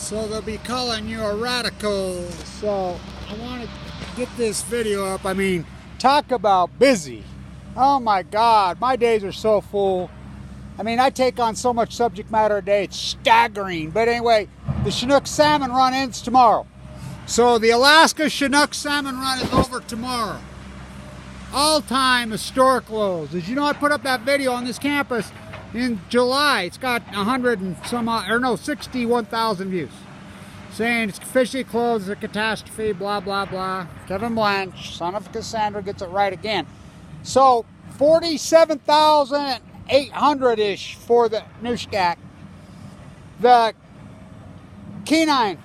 So they'll be calling you a radical. So I want to get this video up. I mean, talk about busy. Oh my God, my days are so full. I mean, I take on so much subject matter a day, it's staggering. But anyway, the Chinook Salmon run ends tomorrow. So the Alaska Chinook Salmon run is over tomorrow. All-time historic lows. Did you know I put up that video on this campus in July? It's got 61,000 views. Saying it's officially closed, it's a catastrophe, blah, blah, blah. Kevin Blanch, son of Cassandra, gets it right again. So 47,800-ish for the Nooshkak. The Kenine,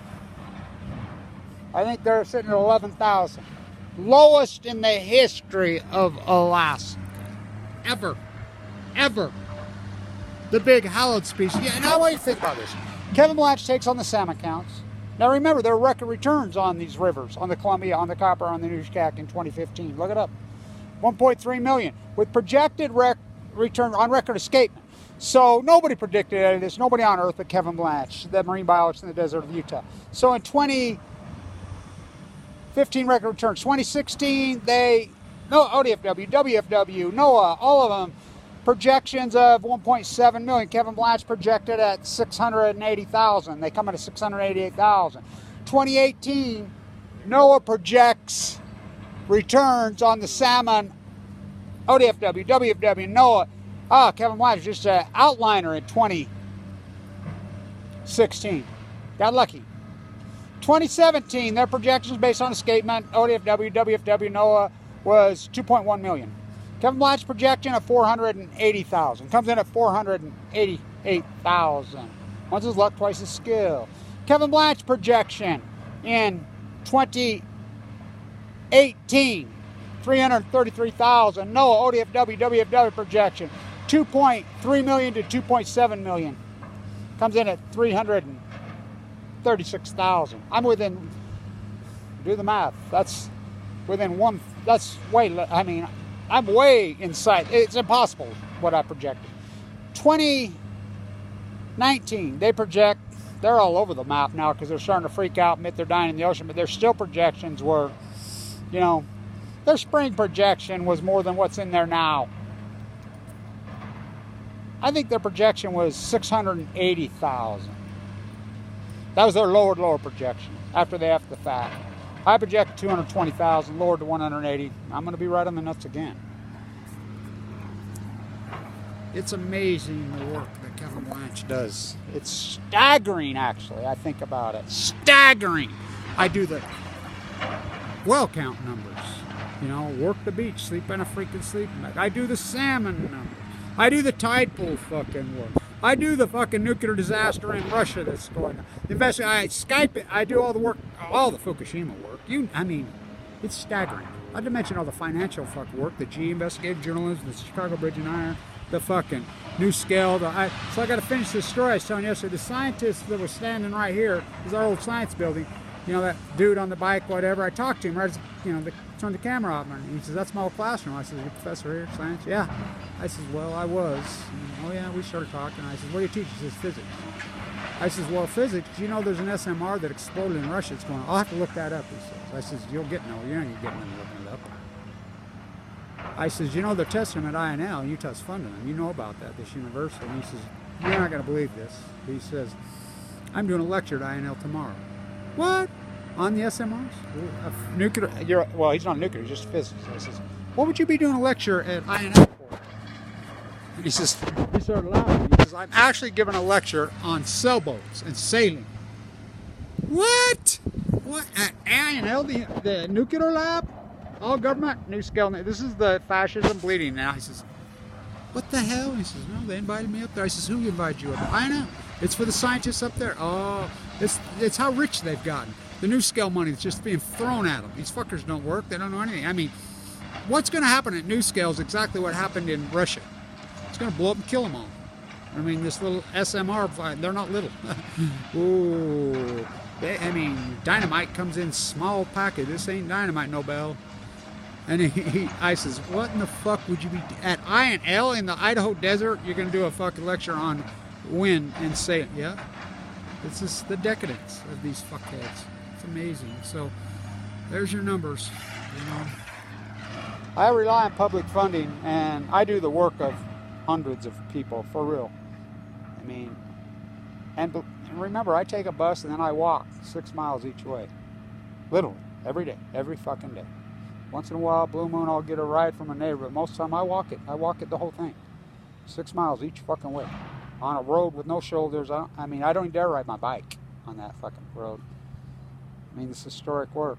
I think they're sitting at 11,000. Lowest in the history of Alaska. Ever. The big hallowed species. Yeah, now what do you think about this? Kevin Blanch takes on the salmon counts. Now remember, there are record returns on these rivers, on the Columbia, on the Copper, on the Nooshkak in 2015. Look it up. 1.3 million with projected return on record escapement. So nobody predicted any of this. Nobody on Earth but Kevin Blanch, the marine biologist in the desert of Utah. So in 2015 record returns. 2016, ODFW, WFW, NOAA, all of them, projections of 1.7 million. Kevin Blanch projected at 680,000. They come in at 688,000. 2018, NOAA projects returns on the salmon, ODFW, WFW, NOAA. Kevin Blanch was just an outliner in 2016. Got lucky. 2017, their projections based on escapement, ODFW, WFW, NOAA, was 2.1 million. Kevin Blanch's projection of 480,000. Comes in at 488,000. Once his luck, twice his skill. Kevin Blanch's projection in 2018, 333,000. NOAA, ODFW, WFW projection, 2.3 million to 2.7 million. Comes in at 336,000. I'm within, do the math, that's within one, that's way, I mean, I'm way inside. It's impossible what I projected. 2019, they project, they're all over the map now because they're starting to freak out, admit they're dying in the ocean, but their still projections were, you know, their spring projection was more than what's in there now. I think their projection was 680,000. That was their lower projection after they effed the fact. I project 220,000, lowered to 180. I'm going to be right on the nuts again. It's amazing the work that Kevin Blanch does. It's staggering, actually. I think about it. Staggering. I do the well count numbers. You know, work the beach, sleep in a freaking sleeping bag. I do the salmon numbers. I do the tide pool fucking work. I do the fucking nuclear disaster in Russia that's going on. Eventually, I Skype it. I do all the work, all the Fukushima work. I mean, it's staggering. Not to mention all the financial fuck work, the G investigative journalism, the Chicago Bridge and Iron, the fucking new scale. So I got to finish this story I was telling you yesterday. The scientist that was standing right here is our old science building. You know, that dude on the bike, whatever. I talked to him right as, you know, turned the camera off, and he says, "That's my old classroom." I said, "You're a professor here, science?" "Yeah." I said, "Well, I was." And, "Oh yeah," we started talking. I said, "What do you teach?" He says, "Physics." I says, "Well, physics, you know there's an SMR that exploded in Russia. It's going on." "I'll have to look that up," he says. I says, "You'll get no, you're not going to get none looking it up." I says, "You know they're testing them at INL, and Utah's funding them. You know about that, this university." And he says, "You're not going to believe this." He says, "I'm doing a lecture at INL tomorrow." "What? On the SMRs?" "Nuclear." Well, he's not nuclear, he's just physics. I says, "What would you be doing a lecture at INL for?" And he says, he started laughing. He says, "I'm actually giving a lecture on sailboats and sailing." "What? What? At INL, the nuclear lab? All government, new scale. This is the fascism bleeding now." He says, "What the hell?" He says, "No, they invited me up there." I says, "Who invited you up there?" "I know. It's for the scientists up there." "Oh, it's how rich they've gotten. The new scale money is just being thrown at them. These fuckers don't work. They don't know anything." I mean, what's going to happen at new scale is exactly what happened in Russia. It's going to blow up and kill them all. I mean, this little SMR, they're not little. Ooh. I mean, dynamite comes in small packet. This ain't dynamite, Nobel. And I says, "What in the fuck would you be at INL in the Idaho desert? You're going to do a fucking lecture on wind and say," "Yeah." It's just the decadence of these fuckheads. It's amazing. So there's your numbers, you know. I rely on public funding, and I do the work of hundreds of people, for real. I mean, and remember, I take a bus and then I walk 6 miles each way. Literally, every day, every fucking day. Once in a while, blue moon, I'll get a ride from a neighbor, but most of the time I walk it. I walk it the whole thing. 6 miles each fucking way. On a road with no shoulders. I don't even dare ride my bike on that fucking road. I mean, this historic work.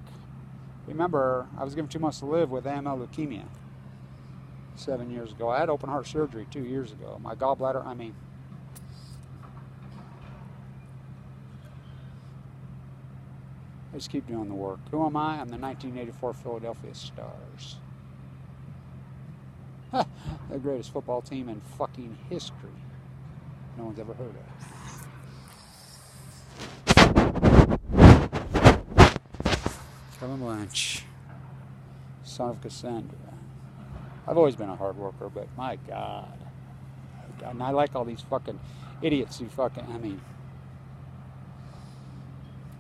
Remember, I was given 2 months to live with AML leukemia 7 years ago. I had open heart surgery 2 years ago. My gallbladder, I just keep doing the work. Who am I? I'm the 1984 Philadelphia Stars. The greatest football team in fucking history. No one's ever heard of. Kevin Blanch, son of Cassandra. I've always been a hard worker, but my God. And I like all these fucking idiots who fucking,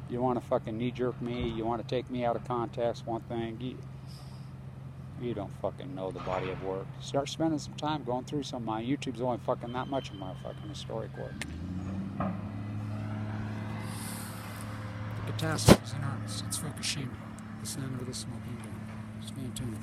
you want to fucking knee-jerk me, you want to take me out of context, one thing, you don't fucking know the body of work. Start spending some time going through some of my YouTube's only fucking that much of my fucking historic work. The catastrophe is enormous. It's Fukushima. The sound of the smoking gun. Stay tuned.